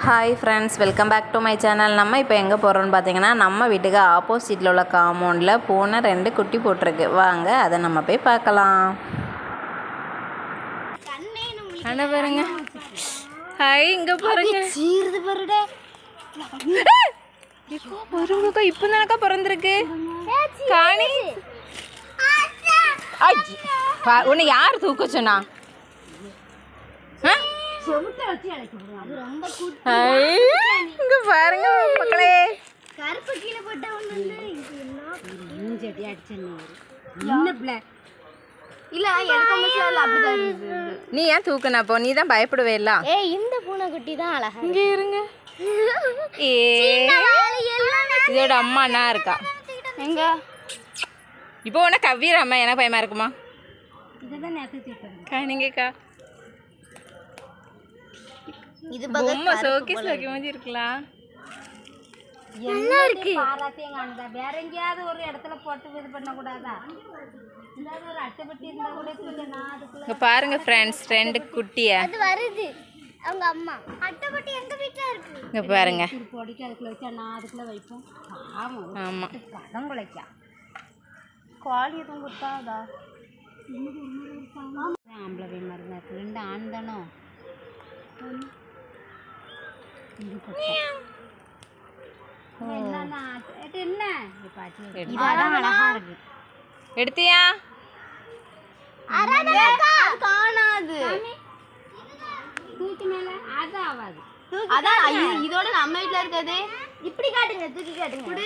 Hi friends, welcome back to my channel. நம்ம இப்போ எங்கே போகிறோம்னு பார்த்தீங்கன்னா, நம்ம வீட்டுக்கு ஆப்போசிட்டில் உள்ள காம்பவுண்டில் பூனை 2 குட்டி போட்டிருக்கு. வாங்க அதை நம்ம போய் பார்க்கலாம். அண்ணா பாருங்க, ஹாய், இங்கே பாருங்க, சீருது பாருடே. பாருங்கக்கா, இப்போ தானக்கா பிறந்திருக்கு காணி. உன்னை யார் தூக்க சொன்னா? இங்க பாருங்க மக்களே, கருப்பு கீழே போட்டா நீ ஏன் தூக்குன? அப்போ நீ தான் பயப்படுவே இல்ல. இந்த பூனை குட்டி தான் அழகா. இங்க இருங்க, இதோட அம்மா என்ன இருக்கா எங்க? இப்போ உன கவ்விராம எனக்கு பயமா இருக்குமா? நீங்கக்கா இது பொம்மை சோகேஸ்ல வைக்க மாதிரி இருக்கலாம். நல்லா இருக்கு. வேற எங்கேயாவது ஒரு இடத்துல போட்டு இது பண்ண கூடாதா? ஒரு அட்டைப்பட்டி இருந்தா கூட இங்க பாருங்க ஃப்ரெண்ட்ஸ், 2 குட்டிய. அது வருது அவங்க அம்மா. அட்டைப்பட்டி எங்க வீட்ல இருக்கு. இங்க பாருங்க, பொடிக்கு அதுக்குள்ள வச்சா நான் அதுக்குள்ள வைப்போம். ஆமா, படம் குலைக்கா கோழி எதுவும் கொடுத்தாதா? ஆம்பளை போய் மருந்தா இருக்கு. 2 ஆண் தானோ? எடுத்தியா? காணாது. தூக்கி மேல அது ஆகாது. அதான் இதோட நம்ம வீட்ல இருக்காது. இப்படி காட்டுங்க, தூக்கி காட்டுங்க.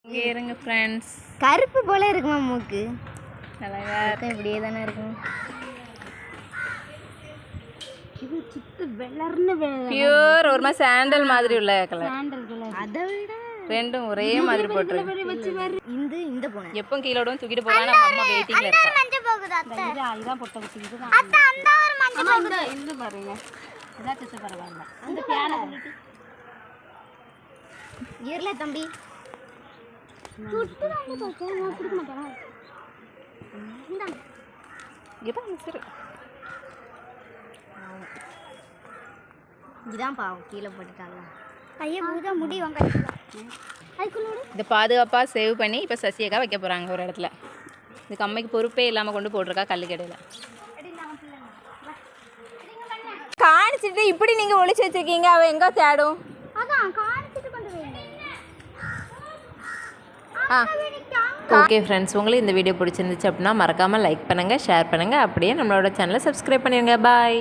இங்க இருங்க ஃப்ரெண்ட்ஸ், கருப்பு போல இருக்குமா மூக்கு? அழகா இப்படியே தானே இருக்கும். இது சுத்து வெள்ளர்னு பியூர் ஒரு மாதிரி சாண்டல் மாதிரி உள்ள கலர். Sandal colour. அதை விட 2ம் ஒரே மாதிரி போட்டுருக்கு. இந்த பூனை எப்போ கீழோட தூக்கிட்டு போவாங்க. நம்ம அம்மா வெயிட்டிங்ல இருக்கா. மஞ்சள் போகுது அத்தை. இதான் பொட்டை குட்டி. இதுதான் அத்தை, அந்த ஒரு மஞ்சள் போகுது. இந்த பாருங்க, இதான் கிட்ட பரவாயில்ல. அந்த பியானோ ஏர்ல தம்பி சுட்டு வந்து போச்சு. நான் பிடிக்க மாட்டேன். இந்தாங்க. இதான் சரி. இதான் பாவம் கீழே போட்டுட்டாங்க. ஐயா பூஜா முடி வாங்க. இதை பாதுகாப்பாக சேவ் பண்ணி இப்போ சசியக்கா வைக்க போகிறாங்க ஒரு இடத்துல. இதுக்கு அம்மைக்கு பொறுப்பே இல்லாமல் கொண்டு போட்டிருக்கா கல்லுக்கடையில். காணிச்சிட்டு இப்படி நீங்கள் ஒளிச்சு வச்சுருக்கீங்க, அவள் எங்கே தேடும்? அதான் காணிச்சிட்டு கொண்டு போய். ஓகே ஃப்ரெண்ட்ஸ், உங்களுக்கு இந்த வீடியோ பிடிச்சிருந்துச்சு அப்படின்னா மறக்காமல் லைக் பண்ணுங்கள், ஷேர் பண்ணுங்கள், அப்படியே நம்மளோட சேனலை சப்ஸ்கிரைப் பண்ணிடுங்க. பாய்.